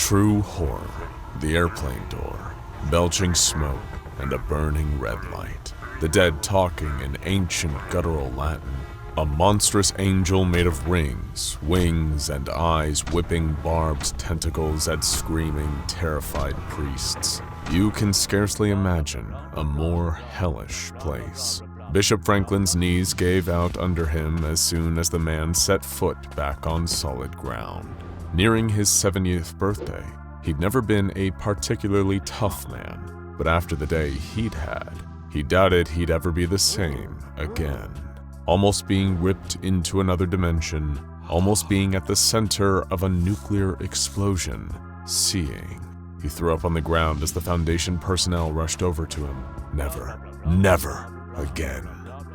True horror. The airplane door, belching smoke, and a burning red light. The dead talking in ancient guttural Latin. A monstrous angel made of rings, wings, and eyes whipping barbed tentacles at screaming, terrified priests. You can scarcely imagine a more hellish place. Bishop Franklin's knees gave out under him as soon as the man set foot back on solid ground. Nearing his 70th birthday, he'd never been a particularly tough man, but after the day he'd had, he doubted he'd ever be the same again. Almost being ripped into another dimension, almost being at the center of a nuclear explosion, seeing. He threw up on the ground as the Foundation personnel rushed over to him. Never, never again.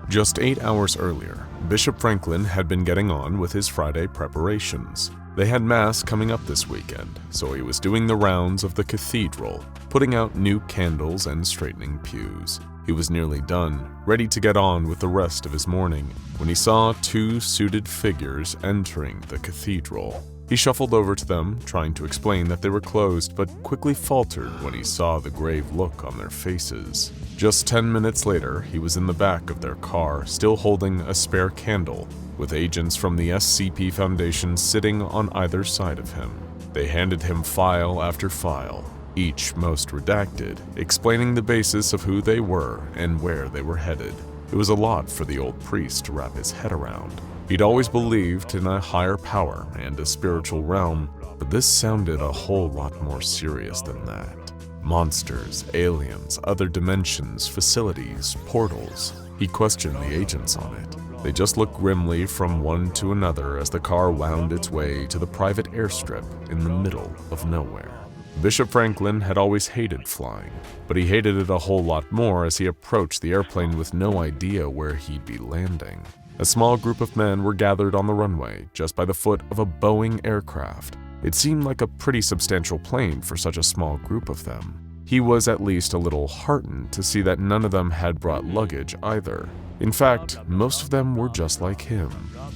Just 8 hours earlier, Bishop Franklin had been getting on with his Friday preparations. They had Mass coming up this weekend, so he was doing the rounds of the cathedral, putting out new candles and straightening pews. He was nearly done, ready to get on with the rest of his morning, when he saw 2 suited figures entering the cathedral. He shuffled over to them, trying to explain that they were closed, but quickly faltered when he saw the grave look on their faces. Just 10 minutes later, he was in the back of their car, still holding a spare candle, with agents from the SCP Foundation sitting on either side of him. They handed him file after file, each most redacted, explaining the basis of who they were and where they were headed. It was a lot for the old priest to wrap his head around. He'd always believed in a higher power and a spiritual realm, but this sounded a whole lot more serious than that. Monsters, aliens, other dimensions, facilities, portals. He questioned the agents on it. They just looked grimly from one to another as the car wound its way to the private airstrip in the middle of nowhere. Bishop Franklin had always hated flying, but he hated it a whole lot more as he approached the airplane with no idea where he'd be landing. A small group of men were gathered on the runway just by the foot of a Boeing aircraft. It seemed like a pretty substantial plane for such a small group of them. He was at least a little heartened to see that none of them had brought luggage either. In fact, most of them were just like him.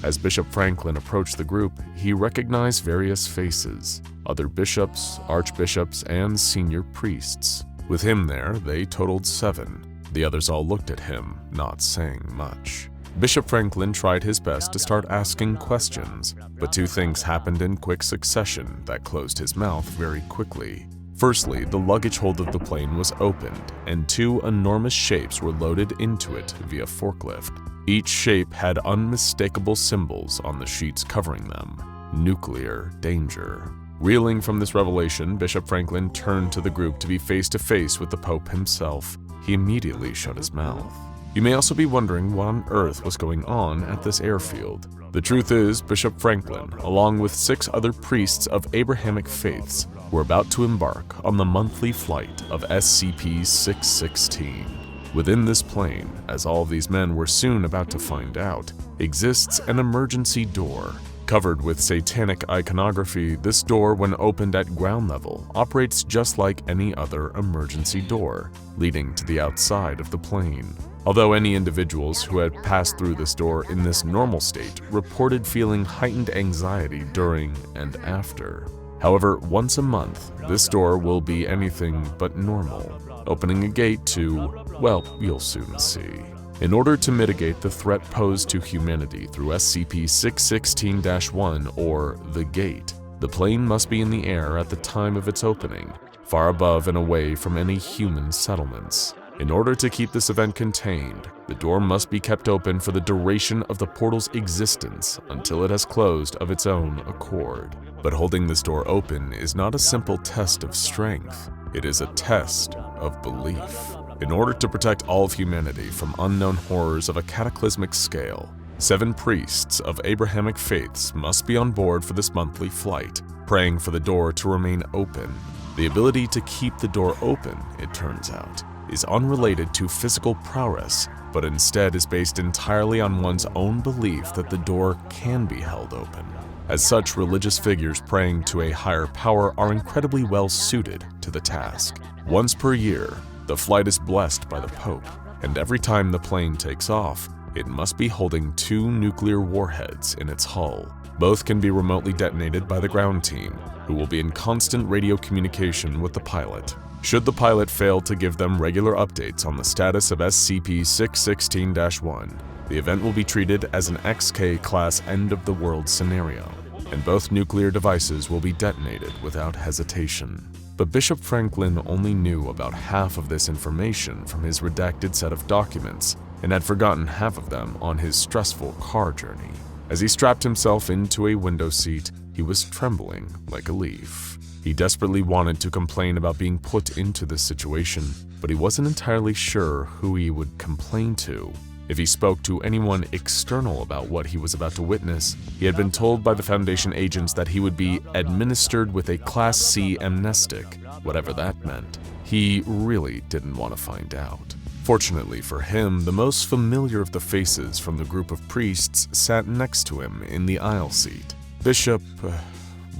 As Bishop Franklin approached the group, he recognized various faces, other bishops, archbishops, and senior priests. With him there, they totaled 7. The others all looked at him, not saying much. Bishop Franklin tried his best to start asking questions, but 2 things happened in quick succession that closed his mouth very quickly. Firstly, the luggage hold of the plane was opened, and 2 enormous shapes were loaded into it via forklift. Each shape had unmistakable symbols on the sheets covering them. Nuclear danger. Reeling from this revelation, Bishop Franklin turned to the group to be face to face with the Pope himself. He immediately shut his mouth. You may also be wondering what on earth was going on at this airfield. The truth is, Bishop Franklin, along with 6 other priests of Abrahamic faiths, were about to embark on the monthly flight of SCP-616. Within this plane, as all of these men were soon about to find out, exists an emergency door. Covered with satanic iconography, this door, when opened at ground level, operates just like any other emergency door, leading to the outside of the plane. Although any individuals who had passed through this door in this normal state reported feeling heightened anxiety during and after. However, once a month, this door will be anything but normal, opening a gate to, well, you'll soon see. In order to mitigate the threat posed to humanity through SCP-616-1, or the Gate, the plane must be in the air at the time of its opening, far above and away from any human settlements. In order to keep this event contained, the door must be kept open for the duration of the portal's existence until it has closed of its own accord. But holding this door open is not a simple test of strength. It is a test of belief. In order to protect all of humanity from unknown horrors of a cataclysmic scale, 7 priests of Abrahamic faiths must be on board for this monthly flight, praying for the door to remain open. The ability to keep the door open, it turns out, is unrelated to physical prowess, but instead is based entirely on one's own belief that the door can be held open. As such, religious figures praying to a higher power are incredibly well suited to the task. Once per year, the flight is blessed by the Pope, and every time the plane takes off, it must be holding 2 nuclear warheads in its hull. Both can be remotely detonated by the ground team, who will be in constant radio communication with the pilot. Should the pilot fail to give them regular updates on the status of SCP-616-1, the event will be treated as an XK Class end-of-the-world scenario, and both nuclear devices will be detonated without hesitation. But Bishop Franklin only knew about half of this information from his redacted set of documents and had forgotten half of them on his stressful car journey. As he strapped himself into a window seat, he was trembling like a leaf. He desperately wanted to complain about being put into this situation, but he wasn't entirely sure who he would complain to. If he spoke to anyone external about what he was about to witness, he had been told by the Foundation agents that he would be administered with a Class C amnestic, whatever that meant. He really didn't want to find out. Fortunately for him, the most familiar of the faces from the group of priests sat next to him in the aisle seat. Bishop...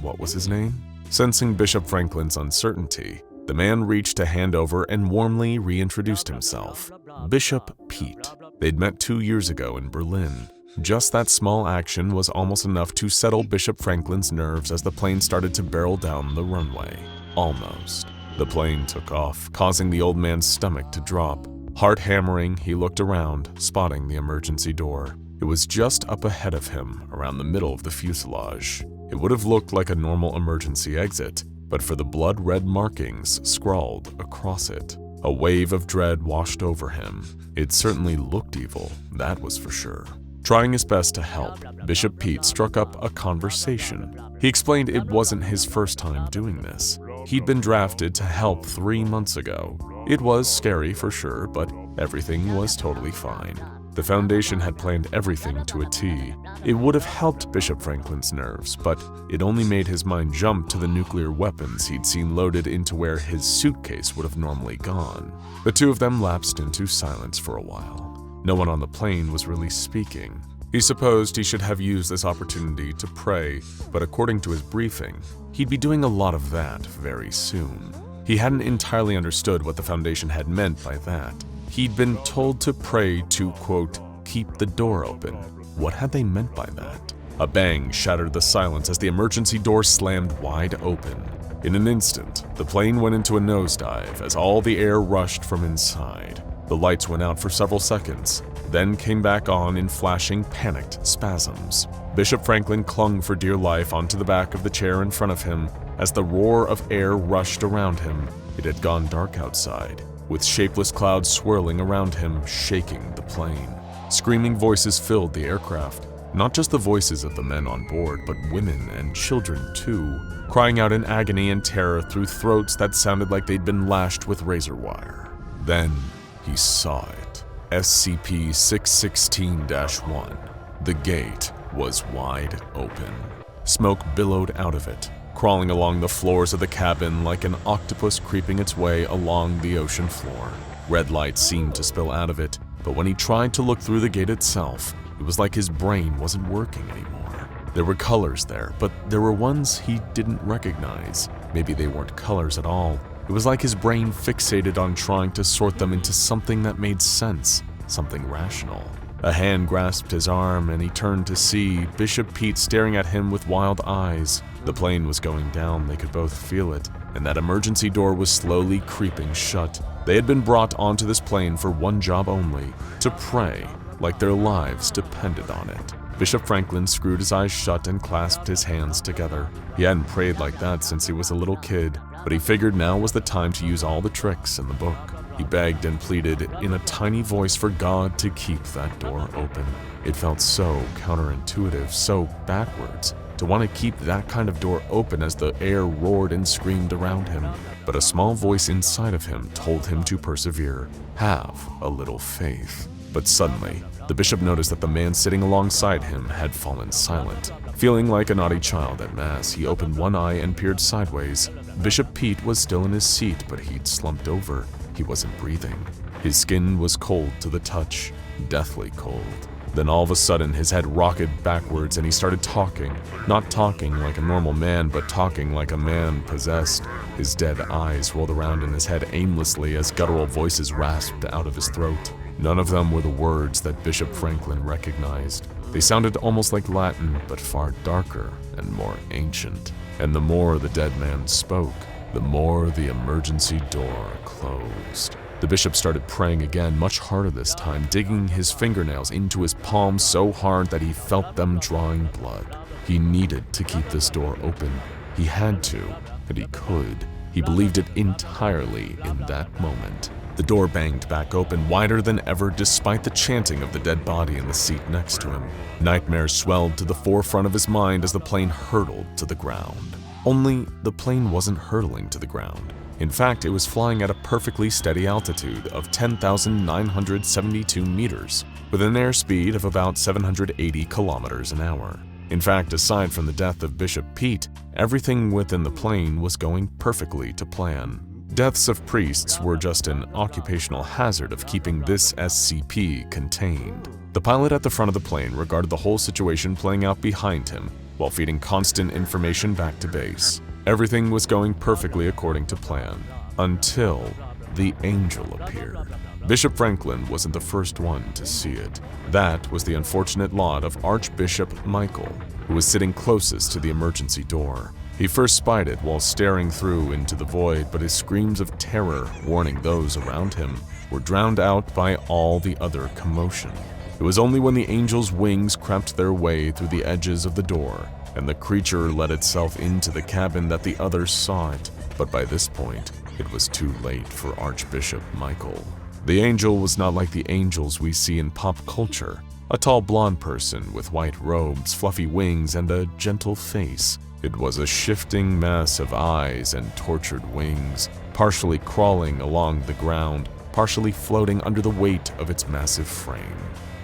what was his name? Sensing Bishop Franklin's uncertainty, the man reached a hand over and warmly reintroduced himself. Bishop Pete. They'd met 2 years ago in Berlin. Just that small action was almost enough to settle Bishop Franklin's nerves as the plane started to barrel down the runway. Almost. The plane took off, causing the old man's stomach to drop. Heart hammering, he looked around, spotting the emergency door. It was just up ahead of him, around the middle of the fuselage. It would have looked like a normal emergency exit, but for the blood-red markings scrawled across it. A wave of dread washed over him. It certainly looked evil, that was for sure. Trying his best to help, Bishop Pete struck up a conversation. He explained it wasn't his first time doing this. He'd been drafted to help 3 months ago. It was scary for sure, but everything was totally fine. The Foundation had planned everything to a T. It would have helped Bishop Franklin's nerves, but it only made his mind jump to the nuclear weapons he'd seen loaded into where his suitcase would have normally gone. The two of them lapsed into silence for a while. No one on the plane was really speaking. He supposed he should have used this opportunity to pray, but according to his briefing, he'd be doing a lot of that very soon. He hadn't entirely understood what the Foundation had meant by that. He'd been told to pray to, quote, keep the door open. What had they meant by that? A bang shattered the silence as the emergency door slammed wide open. In an instant, the plane went into a nosedive as all the air rushed from inside. The lights went out for several seconds, then came back on in flashing, panicked spasms. Bishop Franklin clung for dear life onto the back of the chair in front of him as the roar of air rushed around him. It had gone dark outside, with shapeless clouds swirling around him, shaking the plane. Screaming voices filled the aircraft, not just the voices of the men on board, but women and children too, crying out in agony and terror through throats that sounded like they'd been lashed with razor wire. Then he saw it. SCP-616-1. The gate was wide open. Smoke billowed out of it, crawling along the floors of the cabin like an octopus creeping its way along the ocean floor. Red light seemed to spill out of it, but when he tried to look through the gate itself, it was like his brain wasn't working anymore. There were colors there, but there were ones he didn't recognize. Maybe they weren't colors at all. It was like his brain fixated on trying to sort them into something that made sense, something rational. A hand grasped his arm and he turned to see Bishop Pete staring at him with wild eyes. The plane was going down, they could both feel it, and that emergency door was slowly creeping shut. They had been brought onto this plane for one job only, to pray, like their lives depended on it. Bishop Franklin screwed his eyes shut and clasped his hands together. He hadn't prayed like that since he was a little kid, but he figured now was the time to use all the tricks in the book. He begged and pleaded in a tiny voice for God to keep that door open. It felt so counterintuitive, so backwards, to want to keep that kind of door open as the air roared and screamed around him. But a small voice inside of him told him to persevere, have a little faith. But suddenly, the bishop noticed that the man sitting alongside him had fallen silent. Feeling like a naughty child at mass, he opened one eye and peered sideways. Bishop Pete was still in his seat, but he'd slumped over. He wasn't breathing. His skin was cold to the touch, deathly cold. Then all of a sudden, his head rocketed backwards and he started talking. Not talking like a normal man, but talking like a man possessed. His dead eyes rolled around in his head aimlessly as guttural voices rasped out of his throat. None of them were the words that Bishop Franklin recognized. They sounded almost like Latin, but far darker and more ancient. And the more the dead man spoke, the more the emergency door closed. The bishop started praying again, much harder this time, digging his fingernails into his palms so hard that he felt them drawing blood. He needed to keep this door open. He had to, and he could. He believed it entirely in that moment. The door banged back open, wider than ever, despite the chanting of the dead body in the seat next to him. Nightmares swelled to the forefront of his mind as the plane hurtled to the ground. Only the plane wasn't hurtling to the ground. In fact, it was flying at a perfectly steady altitude of 10,972 meters, with an airspeed of about 780 kilometers an hour. In fact, aside from the death of Bishop Pete, everything within the plane was going perfectly to plan. Deaths of priests were just an occupational hazard of keeping this SCP contained. The pilot at the front of the plane regarded the whole situation playing out behind him while feeding constant information back to base. Everything was going perfectly according to plan, until the angel appeared. Bishop Franklin wasn't the first one to see it. That was the unfortunate lot of Archbishop Michael, who was sitting closest to the emergency door. He first spied it while staring through into the void, but his screams of terror, warning those around him, were drowned out by all the other commotion. It was only when the angel's wings crept their way through the edges of the door and the creature let itself into the cabin that the others saw it, but by this point, it was too late for Archbishop Michael. The angel was not like the angels we see in pop culture, a tall blonde person with white robes, fluffy wings, and a gentle face. It was a shifting mess of eyes and tortured wings, partially crawling along the ground, partially floating under the weight of its massive frame.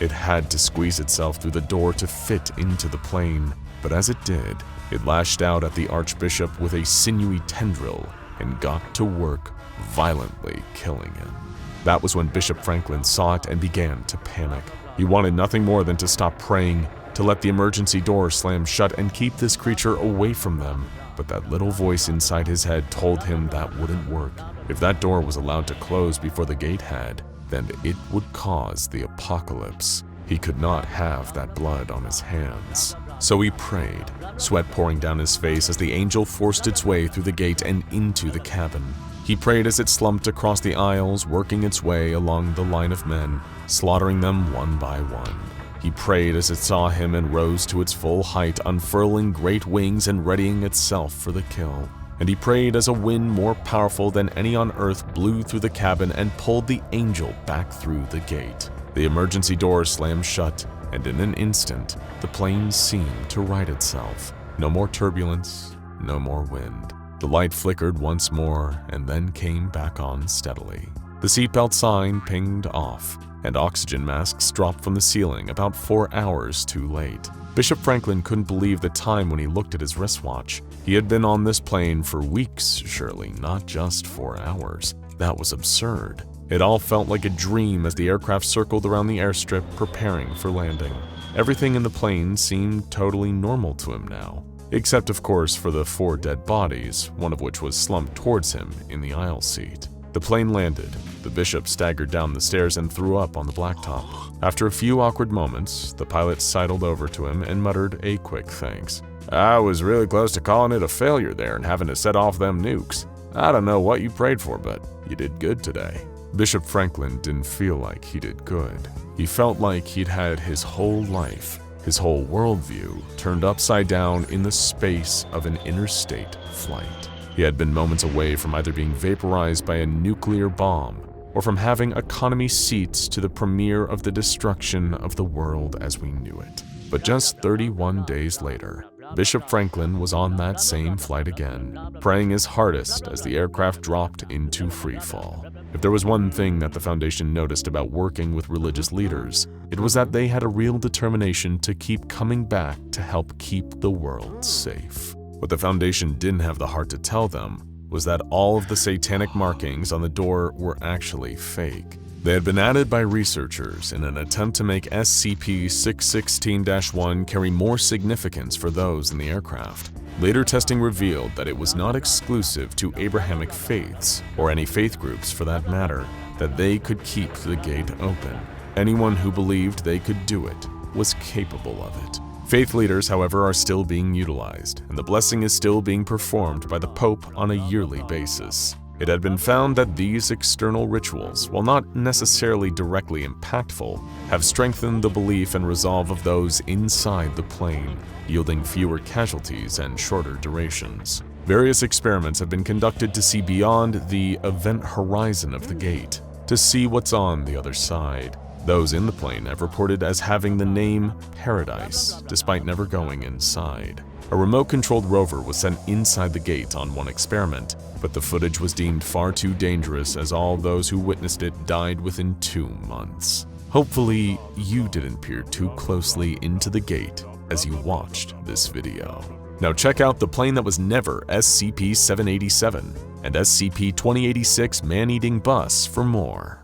It had to squeeze itself through the door to fit into the plane, but as it did, it lashed out at the Archbishop with a sinewy tendril and got to work, violently killing him. That was when Bishop Franklin saw it and began to panic. He wanted nothing more than to stop praying, to let the emergency door slam shut and keep this creature away from them. But that little voice inside his head told him that wouldn't work. If that door was allowed to close before the gate had, then it would cause the apocalypse. He could not have that blood on his hands. So he prayed, sweat pouring down his face as the angel forced its way through the gate and into the cabin. He prayed as it slumped across the aisles, working its way along the line of men, slaughtering them one by one. He prayed as it saw him and rose to its full height, unfurling great wings and readying itself for the kill. And he prayed as a wind more powerful than any on earth blew through the cabin and pulled the angel back through the gate. The emergency door slammed shut, and in an instant, the plane seemed to right itself. No more turbulence, no more wind. The light flickered once more and then came back on steadily. The seatbelt sign pinged off, and oxygen masks dropped from the ceiling about 4 hours too late. Bishop Franklin couldn't believe the time when he looked at his wristwatch. He had been on this plane for weeks, surely, not just 4 hours. That was absurd. It all felt like a dream as the aircraft circled around the airstrip, preparing for landing. Everything in the plane seemed totally normal to him now, except of course for the 4 dead bodies, one of which was slumped towards him in the aisle seat. The plane landed. The bishop staggered down the stairs and threw up on the blacktop. After a few awkward moments, the pilot sidled over to him and muttered a quick thanks. "I was really close to calling it a failure there and having to set off them nukes. I don't know what you prayed for, but you did good today." Bishop Franklin didn't feel like he did good. He felt like he'd had his whole life, his whole worldview, turned upside down in the space of an interstate flight. He had been moments away from either being vaporized by a nuclear bomb or from having economy seats to the premiere of the destruction of the world as we knew it. But just 31 days later, Bishop Franklin was on that same flight again, praying his hardest as the aircraft dropped into freefall. If there was one thing that the Foundation noticed about working with religious leaders, it was that they had a real determination to keep coming back to help keep the world safe. What the Foundation didn't have the heart to tell them was that all of the satanic markings on the door were actually fake. They had been added by researchers in an attempt to make SCP-616-1 carry more significance for those in the aircraft. Later testing revealed that it was not exclusive to Abrahamic faiths, or any faith groups for that matter, that they could keep the gate open. Anyone who believed they could do it was capable of it. Faith leaders, however, are still being utilized, and the blessing is still being performed by the Pope on a yearly basis. It had been found that these external rituals, while not necessarily directly impactful, have strengthened the belief and resolve of those inside the plane, yielding fewer casualties and shorter durations. Various experiments have been conducted to see beyond the event horizon of the gate, to see what's on the other side. Those in the plane have reported as having the name Paradise, despite never going inside. A remote-controlled rover was sent inside the gate on one experiment, but the footage was deemed far too dangerous as all those who witnessed it died within 2 months. Hopefully, you didn't peer too closely into the gate as you watched this video. Now check out the plane that was never SCP-787 and SCP-2086 man-eating bus for more.